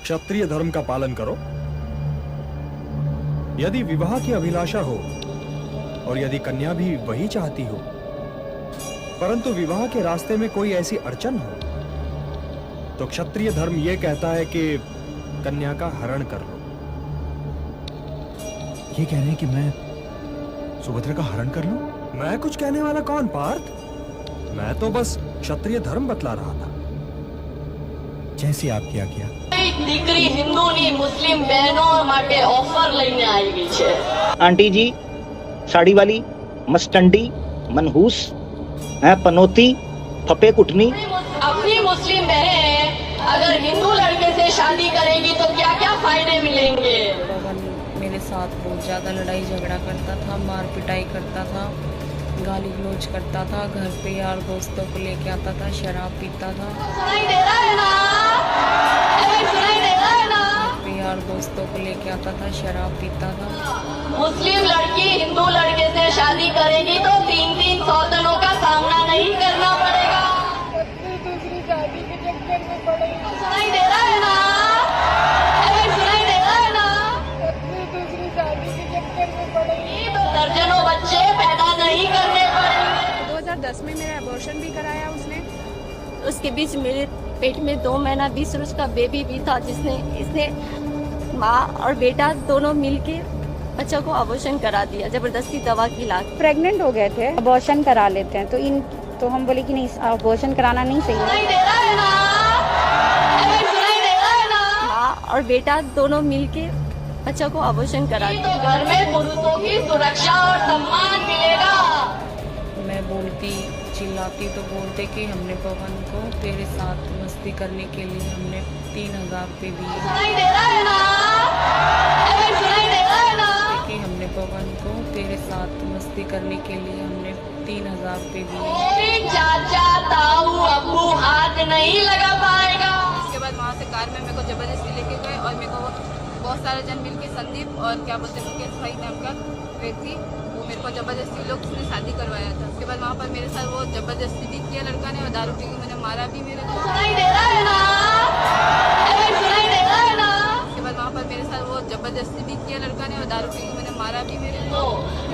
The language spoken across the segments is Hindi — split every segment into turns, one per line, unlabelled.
क्षत्रिय धर्म का पालन करो। यदि विवाह की अभिलाषा हो और यदि कन्या भी वही चाहती हो, परंतु विवाह के रास्ते में कोई ऐसी अड़चन हो, तो क्षत्रिय धर्म यह कहता है कि कन्या का हरण कर लो।
ये कह रहे हैं कि मैं सुभद्रा का हरण कर लूं?
मैं कुछ कहने वाला कौन पार्थ? मैं तो बस क्षत्रिय धर्म बतला रहा था।
जैसे आपकी आज्ञा।
દીકરી હિન્દુની મુસ્લિમ બહેનો માટે ઓફર લઈને આવી છે।
आंटी जी, साड़ी वाली, मस्टंडी, मनहूस, पनोती, फपे कुटनी।
अपनी मुस्लिम बहनें अगर हिंदू लड़के से शादी करेगी तो क्या क्या फायदे मिलेंगे?
मेरे साथ बहुत ज्यादा लड़ाई झगड़ा करता था, मार पिटाई करता था, गाली गलौज करता था, घर पे यार दोस्तों को लेके आता था, शराब पीता था।
सुनाई दे रहा है ना? सुनाई दे रहा है ना?
घर पे यार दोस्तों को लेके आता था, शराब पीता था।
मुस्लिम लड़की हिंदू लड़के से शादी करेगी तो 3-3 सौतनों का सामना नहीं करना पड़ेगा।
दूसरी शादी के चक्कर में पड़ेगी।
सुनाई दे रहा है ना? सुनाई दे रहा है ना?
दूसरी शादी के चक्कर में पड़ेगी
तो दर्जनों बच्चे पैदा नहीं करने पड़ेंगे।
2010 में मेरा अबॉर्शन भी कराया उसने।
उसके बीच मेरे पेट में 2 महीना 20 रोज का बेबी भी था, जिसने इसने माँ और बेटा दोनों मिलके बच्चा को अबॉर्शन करा दिया, जबरदस्ती दवा खिला।
प्रेग्नेंट हो गए थे, अबॉर्शन करा लेते हैं, तो हम बोले कि नहीं, अबॉर्शन कराना नहीं सही है।
सुनाई दे रहा है ना? सुनाई दे रहा है ना?
माँ और बेटा दोनों मिलके बच्चा को अबॉर्शन करा दिया।
तो घर में पुरुषों की सुरक्षा और सम्मान मिलेगा।
मैं बोलती चिल्लाती तो बोलते कि हमने पवन को तेरे साथ मस्ती करने के लिए हमने 3000 रुपये दिए।
सुनाई दे रहा है ना? सुनाई दे रहा है ना?
कि हमने पवन को तेरे साथ मस्ती करने के लिए हमने 3000 रुपये दिए।
चाचा ताऊ अब्बू हाथ नहीं लगा पाएगा।
उसके बाद वहाँ से कार में मेरे को जबरदस्ती लेके गए और मेरे को बहुत सारे जन मिलके संदीप और क्या बोलते हैं मुकेश भाई नाम का व्यक्ति, वो मेरे को जबरदस्ती लोग उसने शादी करवाया था। उसके बाद वहाँ पर मेरे साथ वो जबरदस्ती भी किया लड़का ने, और दारू पी के मुझे मारा भी मेरे को।
सुनाई दे रहा है ना? सुनाई दे रहा है ना?
उसके बाद वहाँ पर मेरे साथ वो जबरदस्ती भी किया लड़का ने, और दारू पी के मुझे मारा भी मेरे को।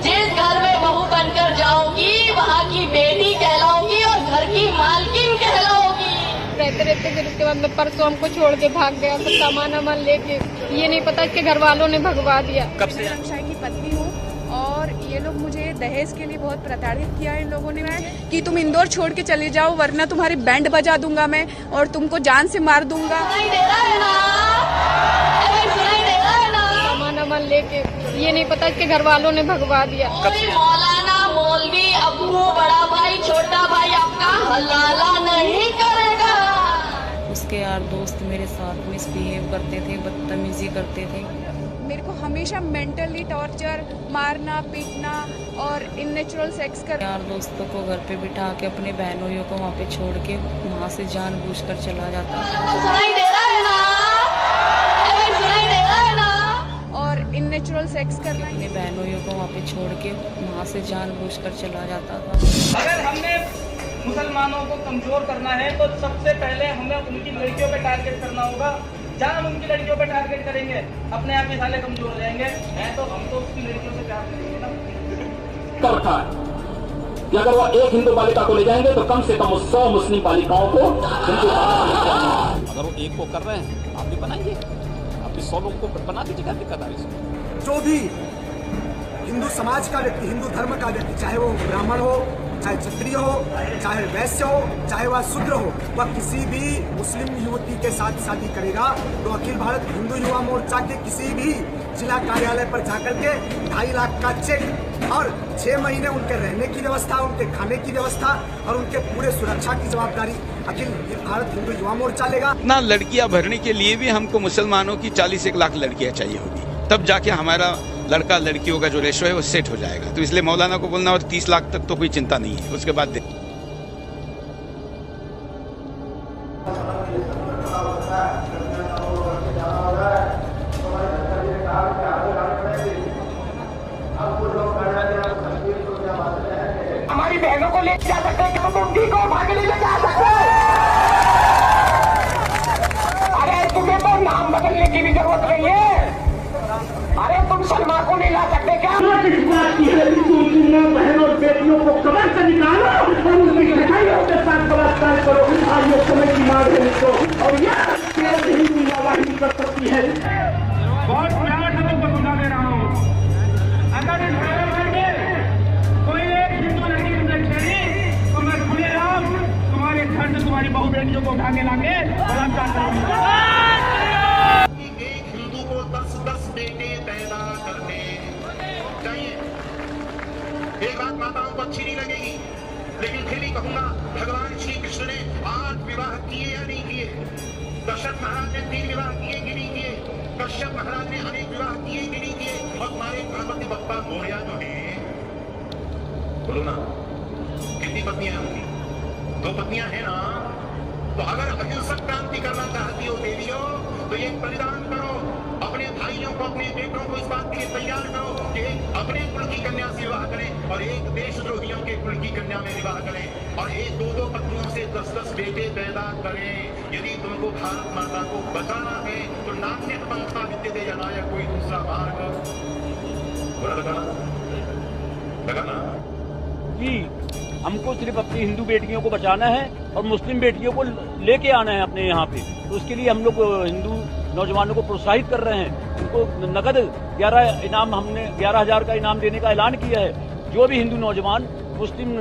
जिस घर में बहू बनकर जाऊंगी वहाँ की बेटी कहलाऊंगी और घर की मालकिन कहलाऊंगी।
रहते रहते फिर उसके बाद में परसों हमको छोड़ के भाग गया, सब सामान वामान लेके। ये नहीं पता इसके घर वालों ने भगवा दिया।
कब से?
रंगशाही की पत्नी हूँ और ये लोग मुझे दहेज के लिए बहुत प्रताड़ित किया है इन लोगों ने। मैं कि तुम इंदौर छोड़ के चले जाओ वरना तुम्हारी बैंड बजा दूंगा मैं और तुमको जान से मार दूंगा।
सुनाई दे रहा है ना? सुनाई दे रहा है ना?
सामान वामान लेके। ये नहीं पता इसके घर वालों ने भगवा दिया।
मौलाना मौलवी अब्बू बड़ा भाई छोटा भाई आपका हलाला नहीं करेगा।
उसके यार दोस्त मेरे साथ मिसबिहेव करते थे, बदतमीजी करते थे।
मेरे को हमेशा मेंटली टॉर्चर, मारना पीटना और इननेचुरल सेक्स कर।
यार दोस्तों को घर पे बिठा के अपने बहनों को वहाँ पे छोड़ के वहाँ से जानबूझकर चला जाता।
सुनाई दे रहा है ना? सुनाई दे रहा है ना?
और इननेचुरल सेक्स करना।
अपने बहनों को वहाँ पे छोड़ के वहाँ से जानबूझकर चला जाता था।
अगर हमने मुसलमानों को कमजोर करना है तो सबसे पहले हमें उनकी लड़कियों पे टारगेट करना होगा। जहाँ हम उनकी लड़कियों पे टारगेट करेंगे अपने आप ही साले कमजोर हो जाएंगे। हैं तो हम तो उसकी लड़कियों से प्यार करेंगे ना।
कर रखा है कि अगर वो एक हिंदू बालिका को ले जाएंगे तो कम से कम 100 मुस्लिम बालिकाओं को अगर वो एक को कर रहे हैं आप भी बनाइए, आप भी 100 लोगों को बना दीजिए। क्या दिक्कत है इसमें?
जो भी हिंदू समाज का व्यक्ति, हिंदू धर्म का व्यक्ति, चाहे वो ब्राह्मण हो, चाहे क्षत्रिय हो, चाहे वैश्य हो, चाहे वह शूद्र हो, वह किसी भी मुस्लिम युवती के साथ शादी करेगा तो अखिल भारत हिंदू युवा मोर्चा के किसी भी जिला कार्यालय पर जाकर के 2.5 लाख का चेक और 6 महीने उनके रहने की व्यवस्था, उनके खाने की व्यवस्था और उनके पूरे सुरक्षा की जवाबदारी अखिल भारत हिंदू युवा मोर्चा लेगा।
ना लड़कियां भरने के लिए भी हमको मुसलमानों की 40-1 लाख लड़कियां चाहिए होगी, तब जाके हमारा लड़का लड़कियों का जो रेशो है वो सेट हो जाएगा। तो इसलिए मौलाना को बोलना और 30 लाख तक तो कोई चिंता नहीं है, उसके बाद
हमारी बहनों को ले जा सकते हैं, हम उनकी को भाग ले जा सकते हैं। अरे तुम्हें तो नाम
बदलने की भी जरूरत नहीं है। अरे तुम सलमा को नहीं ला सकते क्या? बहन और बेटियों को कमर से निकालो और उनकी कटाइयों के साथ बलात्कार करो। आज ये समय की मांग है इसको, और यह नहीं कर सकती है। बहुत प्यार से तुमको सुना दे रहा हूँ, अगर इस घर में कोई एक हिंदू लड़की तुमने छेड़ी तो मैं खुलेआम तुम्हारे घर से तुम्हारी बहू बेटियों को उठा के लाके बलात्कार करूंगा।
एक हिंदू को 10-10 बेटे पैदा करने चाहिए। एक बात माताओं को अच्छी नहीं लगेगी, लेकिन फिर भी कहूंगा, भगवान श्री कृष्ण ने 8 विवाह किए या नहीं किए? दशरथ महाराज ने 3 विवाह किए कि नहीं किए? कश्यप महाराज ने अनेक विवाह किए कि नहीं किए? और तुम्हारे गणपति बप्पा मोरया जो है, बोलो ना, कितनी पत्नियां हैं उनकी? 2 पत्नियां हैं ना? तो अगर अहिंसक क्रांति करना चाहती हो देवियों, तो ये बलिदान करो, अपने भाइयों को, अपने बेटों को इस बात के लिए तैयार करो कि अपने कुल की कन्या से विवाह करें और एक देशद्रोहियों के कुल की कन्या में विवाह करें, और एक 2-2 पत्नियों से 10-10 बेटे पैदा करें। यदि तुमको भारत माता को बचाना है तो नान्य पंथा विद्यते जनाय कोई दूसरा मार्ग लगाना
कि हमको सिर्फ अपनी हिंदू बेटियों को बचाना है और मुस्लिम बेटियों को लेके आना है अपने यहाँ पे। तो उसके लिए हम लोग हिंदू नौजवानों को प्रोत्साहित कर रहे हैं। उनको नगद 11 इनाम, हमने 11,000 का इनाम देने का ऐलान किया है। जो भी हिंदू नौजवान मुस्लिम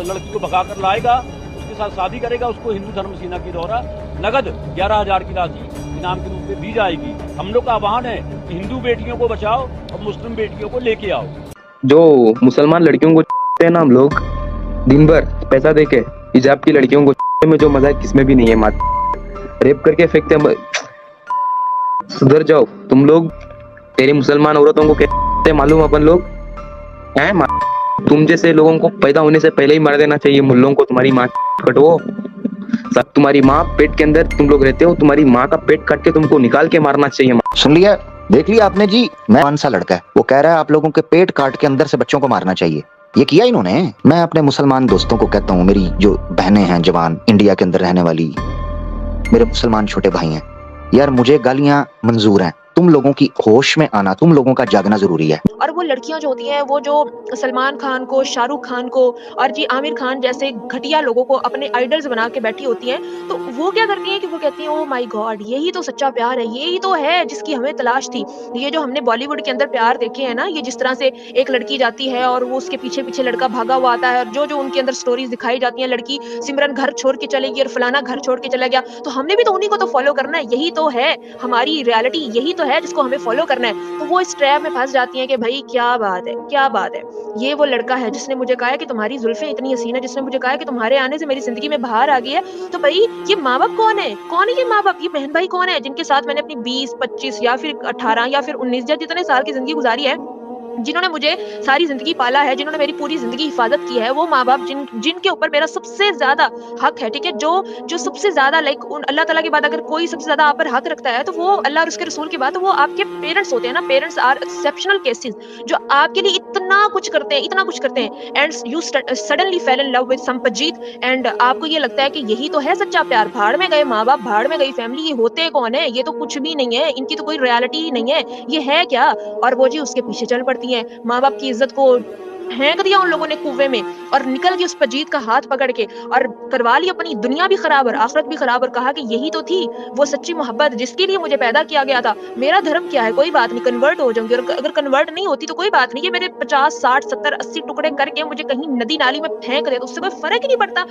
लड़की को भगा कर लाएगा, उसके साथ शादी करेगा, उसको हिंदू धर्म सेना के द्वारा नगद 11,000 की राशि इनाम के रूप में दी जाएगी। हम लोग का आह्वान है कि हिंदू बेटियों को बचाओ और मुस्लिम बेटियों को लेके आओ।
जो मुसलमान लड़कियों को हैं ना, हम लोग दिन भर पैसा देके हिजाब की लड़कियों को में जो मजा है किसमें भी नहीं है। मात रेप करके फेंकते हैं। सुधर जाओ तुम लोग। तेरी मुसलमान औरतों को कहते मालूम अपन लोग हैं? तुम जैसे लोगों को पैदा होने से पहले ही मार देना चाहिए। मुल्लों को तुम्हारी माँ कटो। तुम्हारी माँ पेट के अंदर तुम लोग रहते हो, तुम्हारी माँ का पेट काट के तुमको निकाल के मारना चाहिए।
सुन लिया, देख लिया आपने जी। मैं कौन सा लड़का है वो कह रहा है आप लोगों के पेट काट के अंदर से बच्चों को मारना चाहिए। ये किया इन्होंने। मैं अपने मुसलमान दोस्तों को कहता हूँ, मेरी जो बहनें हैं जवान इंडिया के अंदर रहने वाली, मेरे मुसलमान छोटे भाई हैं, यार मुझे गालियां मंजूर हैं, तुम लोगों की होश में आना, तुम लोगों का जागना जरूरी है।
और वो लड़कियां जो होती हैं, वो जो सलमान खान को, शाहरुख खान को और जी आमिर खान जैसे घटिया लोगों को अपने आइडल्स बना के बैठी होती हैं, तो वो क्या करती हैं कि वो कहती हैं, ओ माय गॉड, यही तो सच्चा प्यार है, यही तो है जिसकी हमें तलाश थी। ये जो हमने बॉलीवुड के अंदर प्यार देखे हैं ना, ये जिस तरह से एक लड़की जाती है और वो उसके पीछे पीछे लड़का भागा हुआ आता है, और जो जो उनके अंदर स्टोरीज दिखाई जाती हैं, लड़की सिमरन घर छोड़ के चलेगी और फलाना घर छोड़ के चला गया, तो हमने भी तो उन्हीं को तो फॉलो करना है। यही तो है हमारी रियलिटी, यही तो है जिसको हमें फॉलो करना है। तो वो इस ट्रैप में फंस जाती हैं कि भाई क्या बात है, क्या बात है। ये वो लड़का है जिसने मुझे कहा है कि तुम्हारी जुल्फें इतनी हसीन है, जिसने मुझे कहा है कि तुम्हारे आने से मेरी जिंदगी में बाहर आ गई है। तो भाई ये माँ बाप कौन है? कौन है ये माँ बाप? ये बहन भाई कौन है जिनके साथ मैंने अपनी 20, 25 या फिर 18 या फिर 19 या जितने साल की जिंदगी गुजारी है, जिन्होंने मुझे सारी जिंदगी पाला है, जिन्होंने मेरी पूरी जिंदगी हिफाजत की है, वो माँ बाप जिनके ऊपर मेरा सबसे ज्यादा हक है, ठीक है, जो सबसे ज्यादा लाइक अल्लाह ताला के बाद अगर कोई सबसे ज्यादा आप पर हक रखता है तो वो अल्लाह और उसके रसूल के बाद तो वो आपके पेरेंट्स होते हैं ना। पेरेंट्स आर एक्सेप्शनल केसेस जो आपके लिए इतना कुछ करते हैं, इतना कुछ करते हैं, and you suddenly fell in love with Sampajit, and आपको ये लगता है कि यही तो है सच्चा प्यार। भाड़ में गए माँ बाप, भाड़ में गई फैमिली, ये होते कौन है? ये तो कुछ भी नहीं है, इनकी तो कोई रियलिटी ही नहीं है, ये है क्या? और वो जी उसके पीछे चल पड़ती है। माँ बाप की इज्जत को फेंक दिया उन लोगों ने कुएं में और निकल गई उस पजीत का हाथ पकड़ के और करवा ली अपनी दुनिया भी खराब और आखिरत भी खराब, और कहा कि यही तो थी वो सच्ची मोहब्बत जिसके लिए मुझे पैदा किया गया था। मेरा धर्म क्या है? कोई बात नहीं, कन्वर्ट हो जाऊंगी, और अगर कन्वर्ट नहीं होती तो कोई बात नहीं, ये मेरे 50, 60, 70, 80 टुकड़े करके मुझे कहीं नदी नाली में फेंक दे तो उससे कोई फर्क ही नहीं पड़ता।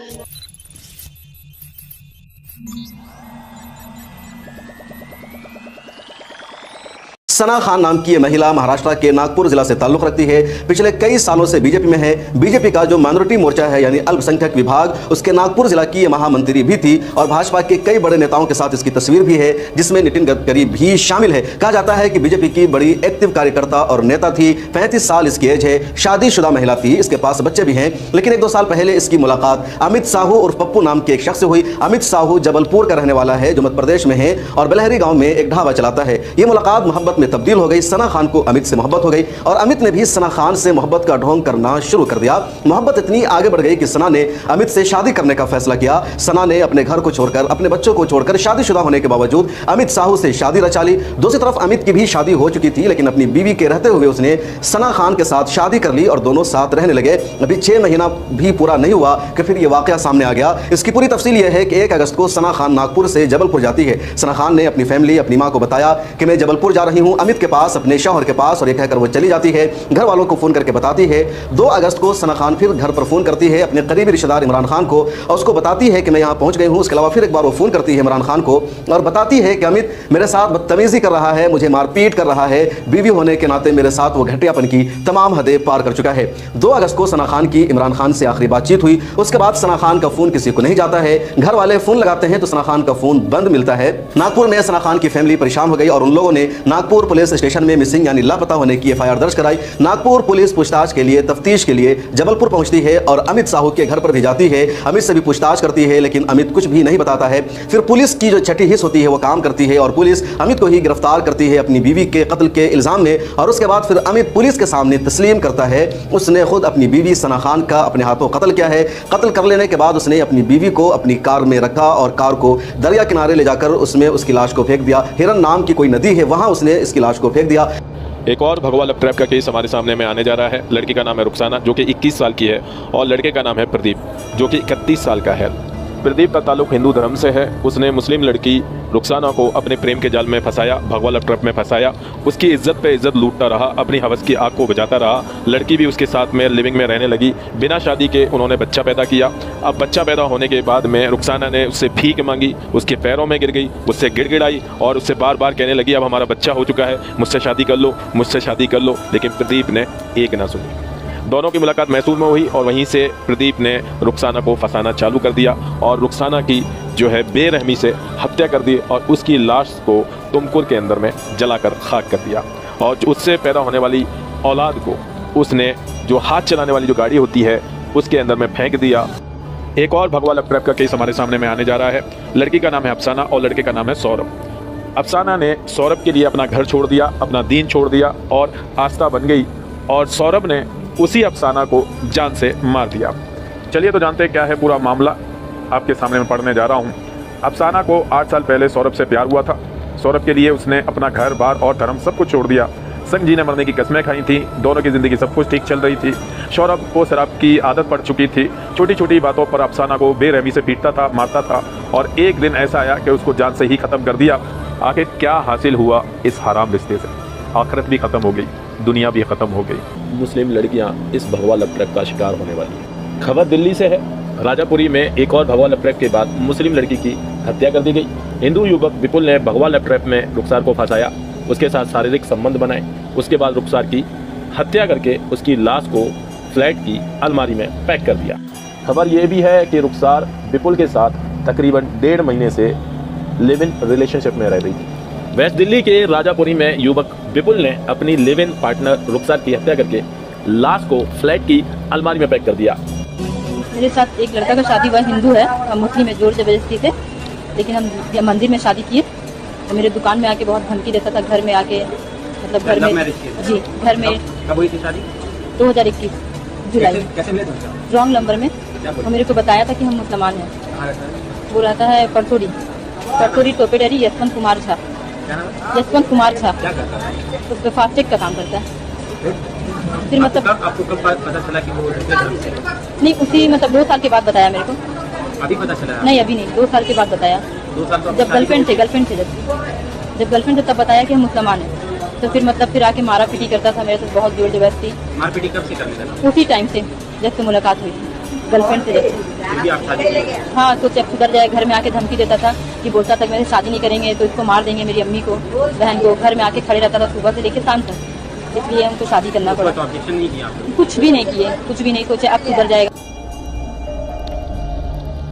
सना खान नाम की ये महिला महाराष्ट्र के नागपुर जिला से ताल्लुक रखती है। पिछले कई सालों से बीजेपी में है। बीजेपी का जो माइनॉरिटी मोर्चा है यानी अल्पसंख्यक विभाग, उसके नागपुर जिला की ये महामंत्री भी थी और भाजपा के कई बड़े नेताओं के साथ इसकी तस्वीर भी है जिसमें नितिन गडकरी भी शामिल है। कहा जाता है कि बीजेपी की बड़ी एक्टिव कार्यकर्ता और नेता थी। 35 साल इसकी एज है, शादीशुदा महिला थी, इसके पास बच्चे भी हैं। लेकिन 1-2 साल पहले इसकी मुलाकात अमित साहू और पप्पू नाम के एक शख्स से हुई। अमित साहू जबलपुर का रहने वाला है जो मध्य प्रदेश में है और बेलहरी गाँव में एक ढाबा चलाता है। ये मुलाकात मोहब्बत में में तब्दील हो गई। सना खान को अमित से मोहब्बत हो गई और अमित ने भी सना खान से मोहब्बत का ढोंग करना शुरू कर दिया। मोहब्बत इतनी आगे बढ़ गई कि सना ने अमित से शादी करने का फैसला किया। सना ने अपने घर को छोड़कर, अपने बच्चों को छोड़कर, शादीशुदा होने के बावजूद अमित साहू से शादी रचा ली। दूसरी तरफ अमित की भी शादी हो चुकी थी, लेकिन अपनी बीवी के रहते हुए उसने सना खान के साथ शादी कर ली और दोनों साथ रहने लगे। अभी 6 महीना भी पूरा नहीं हुआ कि फिर यह वाकया सामने आ गया। इसकी पूरी तफसील यह है कि 1 अगस्त को सना खान नागपुर से जबलपुर जाती है। सना खान ने अपनी फैमिली, अपनी मां को बताया कि मैं जबलपुर जा रही हूं अमित के पास, अपने शौहर के पास, और ये कहकर वो चली जाती है। घर वालों को फोन करके बताती है। 2 अगस्त को सना खान फिर घर पर फोन करती है अपने करीबी रिश्तेदार इमरान खान को और उसको बताती है कि मैं यहाँ पहुंच गई हूँ। उसके अलावा फिर एक बार वो फोन करती है इमरान खान को और बताती है कि अमित मेरे साथ बदतमीजी कर रहा है, मुझे मारपीट कर रहा है, बीवी होने के नाते मेरे साथ वो घटियापन की तमाम हदें पार कर चुका है। 2 अगस्त को सना खान की इमरान खान से आखिरी बातचीत हुई। उसके बाद सना खान का फोन किसी को नहीं जाता है। घर वाले फोन लगाते हैं तो सना खान का फोन बंद मिलता है। नागपुर में सना खान की फैमिली परेशान हो गई और उन लोगों ने नागपुर पुलिस स्टेशन में मिसिंग यानी लापता होने की FIR दर्ज कराई। नागपुर पुलिस पूछताछ के लिए, तफ्तीश के लिए जबलपुर पहुंचती है और अमित साहू के घर पर भी जाती है। अमित से भी पूछताछ करती है, लेकिन अमित कुछ भी नहीं बताता है। फिर पुलिस की जो छठी हिस्स होती है वो काम करती है और पुलिस अमित को ही गिरफ्तार करती है अपनी बीवी के कत्ल के इल्जाम में। और उसके बाद फिर अमित पुलिस के सामने तस्लीम करता है उसने खुद अपनी बीवी सना खान का अपने हाथों कत्ल किया है। कत्ल कर लेने के बाद उसने अपनी बीवी को अपनी कार में रखा और कार को दरिया किनारे ले जाकर उसमें उसकी लाश को फेंक दिया। हिरन नाम की कोई नदी है, वहां उसने इसकी लाश को फेंक दिया।
एक और भगवा लव ट्रैप का केस हमारे सामने में आने जा रहा है। लड़की का नाम है रुखसाना जो कि 21 साल की है और लड़के का नाम है प्रदीप जो कि 31 साल का है। प्रदीप का ताल्लुक हिंदू धर्म से है। उसने मुस्लिम लड़की रुखसाना को अपने प्रेम के जाल में फंसाया, भगवा लव ट्रैप में फंसाया। उसकी इज्जत पे इज्जत लूटता रहा, अपनी हवस की आग को बुझाता रहा। लड़की भी उसके साथ में लिविंग में रहने लगी। बिना शादी के उन्होंने बच्चा पैदा किया। अब बच्चा पैदा होने के बाद में रुखसाना ने उससे भीख मांगी, उसके पैरों में गिर गई, उससे गिड़गिड़ाई और उससे बार बार कहने लगी अब हमारा बच्चा हो चुका है, मुझसे शादी कर लो, मुझसे शादी कर लो। लेकिन प्रदीप ने एक ना सुनी। दोनों की मुलाकात मैसूर में हुई और वहीं से प्रदीप ने रुखसाना को फंसाना चालू कर दिया और रुखसाना की जो है बेरहमी से हत्या कर दी और उसकी लाश को तुमकुर के अंदर में जलाकर खाक कर दिया। और उससे पैदा होने वाली औलाद को उसने जो हाथ चलाने वाली जो गाड़ी होती है उसके अंदर में फेंक दिया। एक और भगवा लव ट्रैप का केस हमारे सामने में आने जा रहा है। लड़की का नाम है अफसाना और लड़के का नाम है सौरभ। अफसाना ने सौरभ के लिए अपना घर छोड़ दिया, अपना दीन छोड़ दिया और आस्था बन गई और सौरभ ने उसी अफसाना को जान से मार दिया। चलिए तो जानते हैं क्या है पूरा मामला, आपके सामने मैं पढ़ने जा रहा हूँ। अफसाना को 8 साल पहले सौरभ से प्यार हुआ था। सौरभ के लिए उसने अपना घर बार और धर्म सब कुछ छोड़ दिया। संग जीने मरने की कस्में खाई थी। दोनों की ज़िंदगी सब कुछ ठीक चल रही थी। सौरभ को शराब की आदत पड़ चुकी थी। छोटी छोटी बातों पर अफसाना को बेरहमी से पीटता था, मारता था और एक दिन ऐसा आया कि उसको जान से ही ख़त्म कर दिया। आखिर क्या हासिल हुआ इस हराम रिश्ते से? आखिरत भी ख़त्म हो गई, दुनिया भी ख़त्म हो गई।
मुस्लिम लड़कियां इस भगवा लव ट्रैप का शिकार होने वाली हैं। खबर दिल्ली से है। राजापुरी में एक और भगवा लव ट्रैप के बाद मुस्लिम लड़की की हत्या कर दी गई। हिंदू युवक विपुल ने भगवा लव ट्रैप में रुखसार को फंसाया, उसके साथ शारीरिक संबंध बनाए। उसके बाद रुखसार की हत्या करके उसकी लाश को फ्लैट की अलमारी में पैक कर दिया। खबर यह भी है कि रुखसार विपुल के साथ तकरीबन 1.5 महीने से लिव इन रिलेशनशिप में रह रही थी। वेस्ट दिल्ली के राजापुरी में युवक विपुल ने अपनी लिव इन पार्टनर रुखसार की हत्या करके लाश को फ्लैट की अलमारी में पैक कर दिया।
मेरे साथ एक लड़का का शादी हुआ, हिंदू है, हम मुस्लिम में जोर जबरदस्ती थे, लेकिन हम मंदिर में शादी किए। तो मेरे दुकान में आके बहुत धमकी देता था, घर में आके, मतलब घर में जी, घर में।
कब हुई थी शादी?
2021 जुलाई।
कैसे मिले?
रॉन्ग नंबर में। और मेरे को बताया था कि हम मुसलमान हैं। वो रहता है परतोरी टोपेडरी यशवंत कुमार झा। यशवंत कुमार झा तो फास्टेग का काम करता है। फिर मतलब
आपको कब पता चला कि वो
नहीं, उसी मतलब 2 साल के बाद बताया मेरे को।
अभी पता चला?
नहीं अभी नहीं, 2 साल के बाद बताया।
2 साल
जब गर्लफ्रेंड थे जब गर्लफ्रेंड थे तब बताया कि हम मुसलमान हैं। तो फिर मतलब फिर आके मारा पीटी करता था मेरे से, बहुत जोर जबरदस्ती।
मार पीटी कब से करने लगा?
उसी टाइम से जब से मुलाकात हुई थी गर्लफ्रेंड से। जब हाँ तो जब सुधर जाए, घर में आके धमकी देता था कि बोलता था मेरे शादी नहीं करेंगे तो इसको मार देंगे, मेरी अम्मी को, बहन को। घर में आके खड़े रहता था सुबह से लेकर शाम तक, इसलिए हमको शादी करना पड़ा। कुछ भी नहीं किए, कुछ भी नहीं सोचे, अब सुधर जाएगा।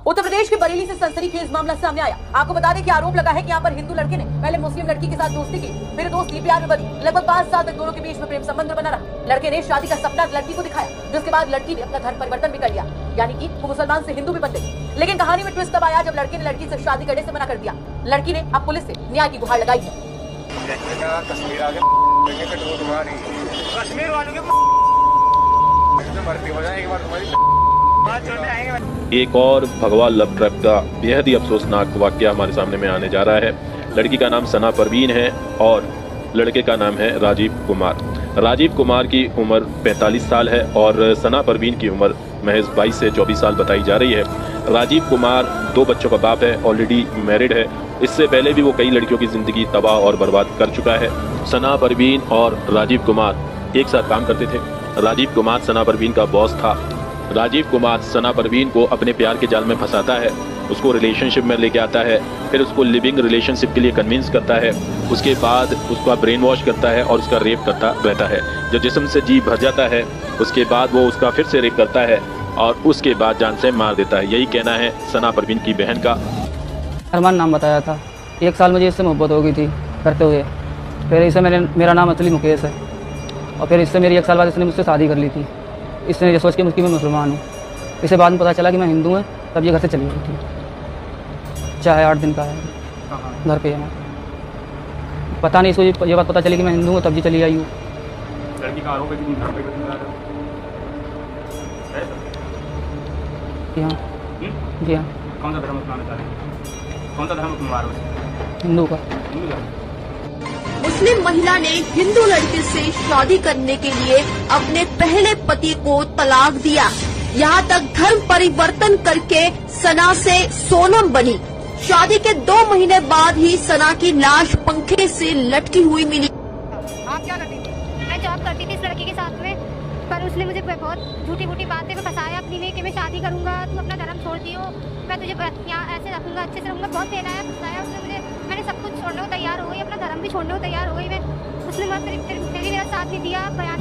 उत्तर प्रदेश के बरेली से सनसनीखेज मामला सामने आया। आपको बता दें कि आरोप लगा है कि यहाँ पर हिंदू लड़के ने पहले मुस्लिम लड़की के साथ दोस्ती की, फिर दोस्ती प्यार में बनी। लगभग 5 साल तक दोनों के बीच में प्रेम संबंध बना रहा। लड़के ने शादी का सपना लड़की को दिखाया, जिसके बाद लड़की ने अपना धर्म परिवर्तन भी कर लिया, यानी कि वो मुसलमान से हिंदू भी बन गई। लेकिन कहानी में ट्विस्ट तब आया जब लड़के ने लड़की से शादी करने से मना कर दिया। लड़की ने अब पुलिस से न्याय की गुहार लगाई है।
कश्मीर आगे कश्मीर वालों के भर्ती हो जाए एक बार तुम्हारी।
एक और भगवा लव ट्रैप का बेहद ही अफसोसनाक वाकया हमारे सामने में आने जा रहा है। लड़की का नाम सना परवीन है और लड़के का नाम है राजीव कुमार। राजीव कुमार की उम्र 45 साल है और सना परवीन की उम्र महज 22 से 24 साल बताई जा रही है। राजीव कुमार 2 बच्चों का बाप है, ऑलरेडी मैरिड है। इससे पहले भी वो कई लड़कियों की ज़िंदगी तबाह और बर्बाद कर चुका है। सना परवीन और राजीव कुमार एक साथ काम करते थे। राजीव कुमार सना परवीन का बॉस था। राजीव कुमार सना परवीन को अपने प्यार के जाल में फंसाता है, उसको रिलेशनशिप में लेके आता है, फिर उसको लिविंग रिलेशनशिप के लिए कन्विंस करता है। उसके बाद उसका ब्रेन वॉश करता है और उसका रेप करता रहता है। जब जिस्म से जी भर जाता है उसके बाद वो उसका फिर से रेप करता है और उसके बाद जान से मार देता है। यही कहना है सना परवीन की बहन का।
अरमान नाम बताया था। 1 साल मुझे इससे मोहब्बत हो गई थी करते हुए। फिर इससे मेरा नाम असली मुकेश है और फिर इससे मेरी 1 साल बाद इसने मुझसे शादी कर ली थी। इसने ये सोच के मुझकी मैं मुसलमान हूँ। इसे बाद में पता चला कि मैं हिंदू हूँ, तब ये घर से चली गई थी। चाहे 8 दिन का है घर पे है। पता नहीं इसको ये बात पता चली कि मैं हिंदू हूँ, तब जी चली आई हूँ।
लड़की का आरोप है कि तुम घर पे
जी हाँ, जी हाँ।
कौन सा धर्म अपनाना चाह रहे हैं? कौन सा धर्म अपना रहे हो?
हिंदू का।
हिंदू धर्म।
मुस्लिम महिला ने हिंदू लड़के से शादी करने के लिए अपने पहले पति को तलाक दिया। यहाँ तक धर्म परिवर्तन करके सना से सोनम बनी। शादी के 2 महीने बाद ही सना की लाश पंखे से लटकी हुई मिली।
आप क्या करती थी? मैं जॉब करती थी इस लड़की के साथ में, पर उसने मुझे बहुत झूठी बातें में फंसाया अपनी में कि मैं शादी करूंगा, तू अपना धर्म छोड़ दियो, मैं तुझे यहाँ ऐसे रखूंगा, अच्छे से रहूंगा। बहुत फैलाया फंसाया उसने मुझे। मैंने सब कुछ छोड़ने को तैयार हो गई, अपना धर्म भी छोड़ने को तैयार हो गई मैं। उसने फिर भी मेरा साथ नहीं दिया। बयान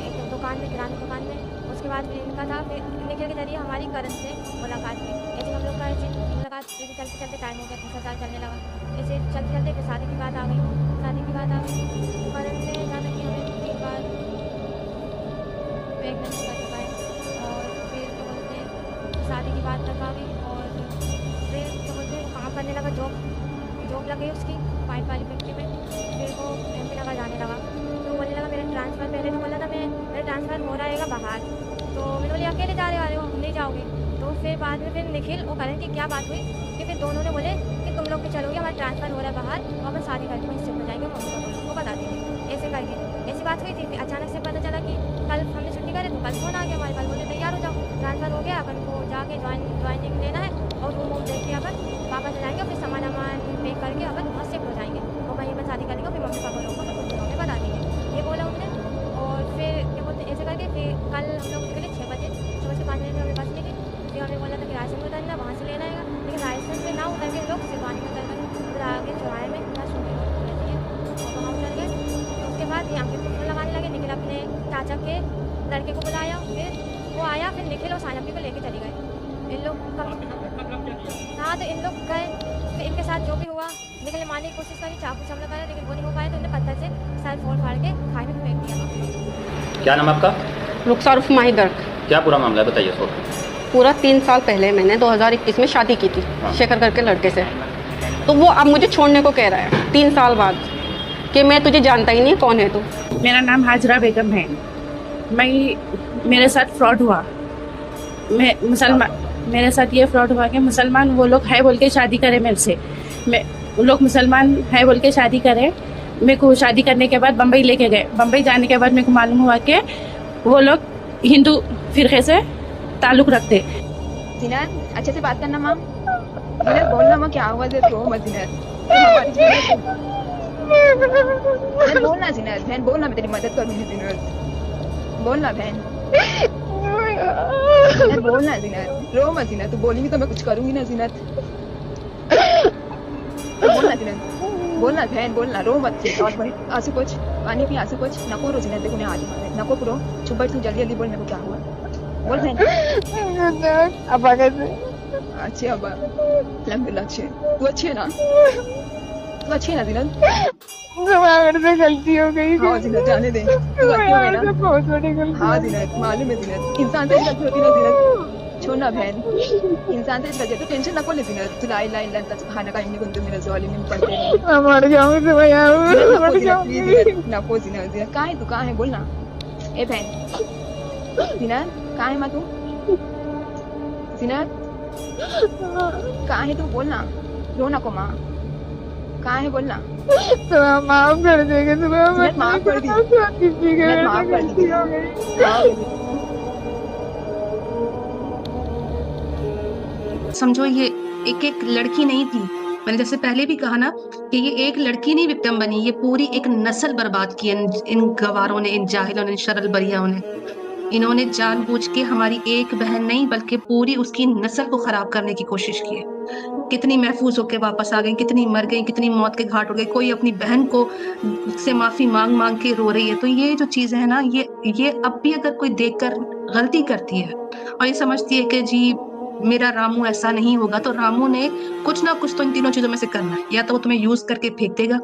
एक दुकान में, किराना दुकान में, उसके बाद फिर इनका था, फिर निखिल के जरिए हमारी करण से मुलाकात हुई। ऐसे हम लोग का मुलाकात चलते चलते टाइम हो गया, 3 साल चलने लगा। ऐसे चलते चलते फिर शादी की बात आ गई। शादी की बात आ गई करण से, जहाँ तक कि हमें 3 बार प्रेगनेंट कर चुका है। और फिर क्या बोलते हैं, शादी की बात तक आ गई। और फिर क्या बोलते हैं, काम करने लगा, जॉब लग गई उसकी पाइप वाली फैक्ट्री में। फिर वो MP नगर जाने लगा। तो बोलने लगा मेरा ट्रांसफ़र, पहले तो बोला था मेरा ट्रांसफ़र हो रहेगा बाहर। तो मैंने बोली अकेले जा रहे हो, नहीं जाओगे? तो फिर बाद में फिर निखिल और करण की क्या बात हुई कि फिर दोनों ने बोले कि तुम लोग भी चलोगे, हमारा ट्रांसफ़र हो रहा है बाहर और अपन शादी करके वहीं शिफ्ट हो जाएंगे, मम्मी पापा लोग को बता देंगे। ऐसे करके ऐसी बात हुई थी। फिर अचानक से पता चला कि कल हमने छुट्टी करे, तो कल फ़ोन आ गया हमारे पास, बोले तैयार हो जाओ, ट्रांसफ़र हो गया, अपन को जाके ज्वाइनिंग लेना है और रूम वूम देख के अपन वापस जाएंगे। फिर सामान पे करके अपन वहाँ शिफ्ट हो जाएंगे और वहीं पर शादी करेंगे। फिर मम्मी पापा लोगों को कुछ दिनों में बता देंगे, ये बोला उन्होंने। और फिर क्या बोलते ऐसे करके फिर कल हम लोग निकले 6 बजे, सुबह से 5 बजे हमें बस मिली। फिर हमें बोला था कि रायसन में उतरना, वहाँ से लेना है। लेकिन रायसन में ना उतर के लोग सिरवानी में उतर कर फिर आगे चौराहे में रहती है और वहाँ उतर गए। उसके बाद यहाँ के फोन लगाने लगे। निखिल अपने चाचा के लड़के को बुलाया, फिर वो आया, फिर निखिल और सायम्पी को लेके चले गए। इन लोग हाँ, तो इन लोग गए। फिर इनके साथ जो भी हुआ, निखिल ने मारने की कोशिश करी, चाकू से हमला करा, लेकिन वो नहीं हो पाया। तो इन्हें पत्थर से सर फोड़ फाड़ के खाई में फेंक दिया।
क्या नाम आपका?
रुखसार उर्फ माही गर्ग।
क्या पूरा मामला है, बताइए सर।
पूरा 3 साल पहले मैंने 2021 में शादी की थी शेखर करके लड़के से। तो वो अब मुझे छोड़ने को कह रहा है 3 साल बाद कि मैं तुझे जानता ही नहीं, कौन है तू।
मेरा नाम हाजरा बेगम है। मेरे साथ फ्रॉड हुआ। मैं मुसलमान, मेरे साथ ये फ्रॉड हुआ कि मुसलमान वो लोग है बोल के शादी करे मेरे से। वो लोग मुसलमान है बोल के शादी करे। मेरे को शादी करने के बाद बम्बई लेके गए। बम्बई जाने के बाद मेरे को मालूम हुआ कि वो लोग हिंदू फिरके से ताल्लुक़ रखते।
जिनात, अच्छे से बात करना माँ। जिनात बोलना माँ, क्या आवाज़ है तो मत जिनात। बोलना जिनात, बहन बोलना, मैं तेरी मदद करूँगी जिनात। बोलना बहन, बोलना जिनात, रो मत जिनात। तू बोलेंगी तो मैं कुछ करूँगी ना जिनात। बोलना जिनात, बोलना बहन, बोलना, रो मत। और आंसू पोंछ, पानी पी, आंसू पोंछ। नको रो जिनात, देखो मैं आ रही, नको रो, चुप बैठ, तू जल्दी जल्दी बोल मेरे को क्या हुआ। बोल बहन। अब्बा कैसे? अच्छे अब्बा, अल्हम्दुलिल्लाह अच्छे। तू अच्छी है ना? तू अच्छी है ना जिनात? से गलती हो गई। हाँ जिनात, जाने दे, तू गलती हो गई ना। हाँ जिनात, मालूम है जिनात, इंसान से गलती होती है ना जिनात।
छोना बहन इंसान तेच बजे तो टेंशन नको लेती ना तुला आईला इला त्याचं खाणं काही निघून तुम्ही रजवाली मी पडते मर जाऊंगी मैं यार मर जाऊंगी नको जिना काय तू काय है बोल ना ए बहन जिना काय मा तू जिना काय है तू बोल ना रो नको माँ काय है बोल ना माफ कर देंगे तुम्हें माफ कर दी माफ कर दी
समझो ये एक एक लड़की नहीं थी, मैंने जैसे पहले भी कहा ना कि ये एक लड़की नहीं विक्टिम बनी, ये पूरी एक नस्ल बर्बाद की इन गवारों ने, इन जाहिलों ने, इन शरल बरियाओं ने। इन्होंने जानबूझ के हमारी एक बहन नहीं बल्कि पूरी उसकी नस्ल को खराब करने की कोशिश की है। कितनी महफूज होकर वापस आ गई, कितनी मर गई, कितनी मौत के घाट हो गई, कोई अपनी बहन को से माफी मांग मांग के रो रही है। तो ये जो चीजें है ना, ये अब भी अगर कोई देखकर गलती करती है और ये समझती है कि जी मेरा रामू ऐसा नहीं होगा, तो रामू ने कुछ ना कुछ तो इन तीनों चीजों में से करना है। या तो वो तुम्हें यूज करके फेंक देगा,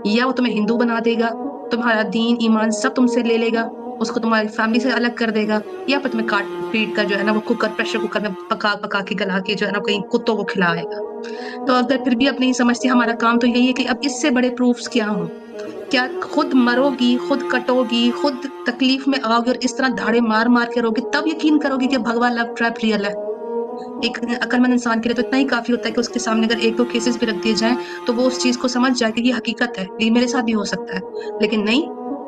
या वो तुम्हें हिंदू बना देगा, तुम्हारा दीन ईमान सब तुमसे ले लेगा, उसको तुम्हारी फैमिली से अलग कर देगा, या फिर तुम्हें काट पीट कर जो है ना वो प्रेशर कुकर में पका पका के गला के जो है ना कहीं कुत्तों को खिलाएगा। तो अगर फिर भी अब नहीं समझती, हमारा काम तो यही है कि अब इससे बड़े प्रूफ्स क्या हों। क्या खुद मरोगी, खुद कटोगी, खुद तकलीफ में आओगी और इस तरह धाड़े मार मार के रोगी, तब यकीन करोगी कि भगवान लव ट्रैप रियल है। एक अक्लमंद इंसान के लिए तो इतना ही काफी होता है कि उसके सामने अगर एक दो केसेस भी रख दिए जाएं तो वो उस चीज को समझ जाए कि ये हकीकत है, ये मेरे साथ भी हो सकता है। लेकिन नहीं,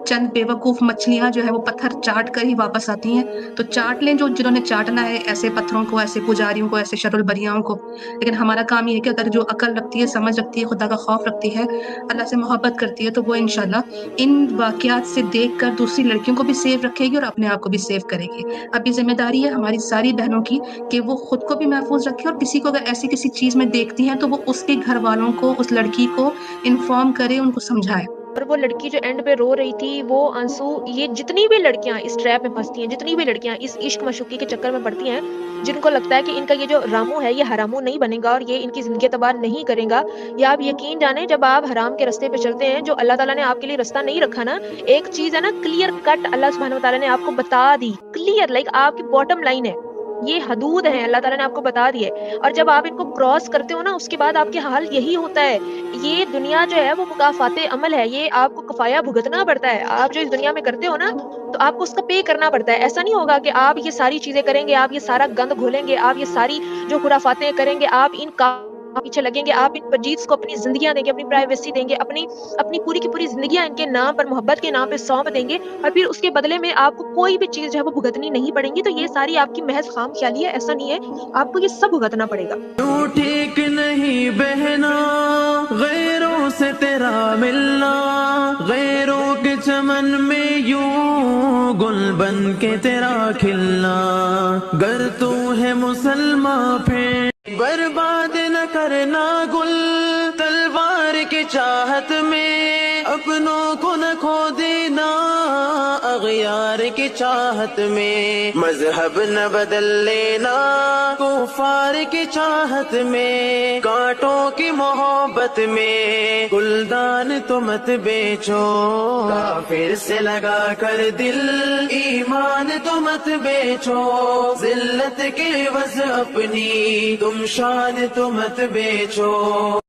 चंद बेवकूफ मछलियां जो है वो पत्थर चाट कर ही वापस आती हैं। तो चाट लें जो जिन्होंने चाटना है, ऐसे पत्थरों को, ऐसे पुजारियों को, ऐसे शरुल बरियाओं को। लेकिन हमारा काम ये है कि अगर जो अकल रखती है, समझ रखती है, खुदा का खौफ रखती है, अल्लाह से मोहब्बत करती है, तो वो इंशाल्लाह इन वाकयात से देख कर दूसरी लड़कियों को भी सेफ रखेगी और अपने आप को भी सेफ करेगी। अब ये जिम्मेदारी है हमारी सारी बहनों की कि वो खुद को भी महफूज रखे और किसी को अगर ऐसी किसी चीज में देखती हैं तो वो उसके घर वालों को, उस लड़की को इन्फॉर्म करे, उनको समझाए।
और वो लड़की जो एंड पे रो रही थी, वो आंसू, ये जितनी भी लड़कियां इस ट्रैप में फंसती हैं, जितनी भी लड़कियां इस इश्क मशूकी के चक्कर में पड़ती हैं, जिनको लगता है कि इनका ये जो रामू है ये हरामू नहीं बनेगा और ये इनकी जिंदगी तबाह नहीं करेगा, या आप यकीन जाने जब आप हराम के रास्ते पे चलते हैं, जो अल्लाह ताला ने आपके लिए रास्ता नहीं रखा ना, एक चीज है ना क्लियर कट अल्लाह सुब्हानहू व तआला ने आपको बता दी, क्लियर लाइक आपकी बॉटम लाइन है, ये हदूद है, अल्लाह ताला ने आपको बता दी है। और जब आप इनको क्रॉस करते हो ना, उसके बाद आपके हाल यही होता है। ये दुनिया जो है वो मुकाफाते अमल है, ये आपको कफाया भुगतना पड़ता है। आप जो इस दुनिया में करते हो ना, तो आपको उसका पे करना पड़ता है। ऐसा नहीं होगा कि आप ये सारी चीजें करेंगे, आप ये सारा गंद घोलेंगे, आप ये सारी जो खुराफातें करेंगे, आप इन पीछे लगेंगे, आप इन पजीज को अपनी जिंदगियां देंगे, अपनी प्राइवेसी देंगे, अपनी पूरी की पूरी जिंदगियां इनके नाम पर, मोहब्बत के नाम पे सौंप देंगे, और फिर उसके बदले में आपको कोई भी चीज जो है वो भुगतनी नहीं पड़ेगी। तो ये सारी आपकी महज खाम ख्याली है, ऐसा नहीं है, आपको ये सब भुगतना पड़ेगा।
ठीक नहीं बहना गैरों से तेरा मिलना, गैरों के चमन में यूं गुल बन के तेरा खिलना, गर तू है मुसलमान फिर बर्बाद न करना गुल तलवार की चाहत में, अपनों को न खो देना अगयार की चाहत में, मजहब न बदल लेना कुफार की चाहत में, कांटों की मोहब्बत में गुलदान तो मत बेचो, काफिर से लगा कर दिल ईमान तो मत बेचो, जिल्लत के वज़ अपनी तुम शान तो मत बेचो।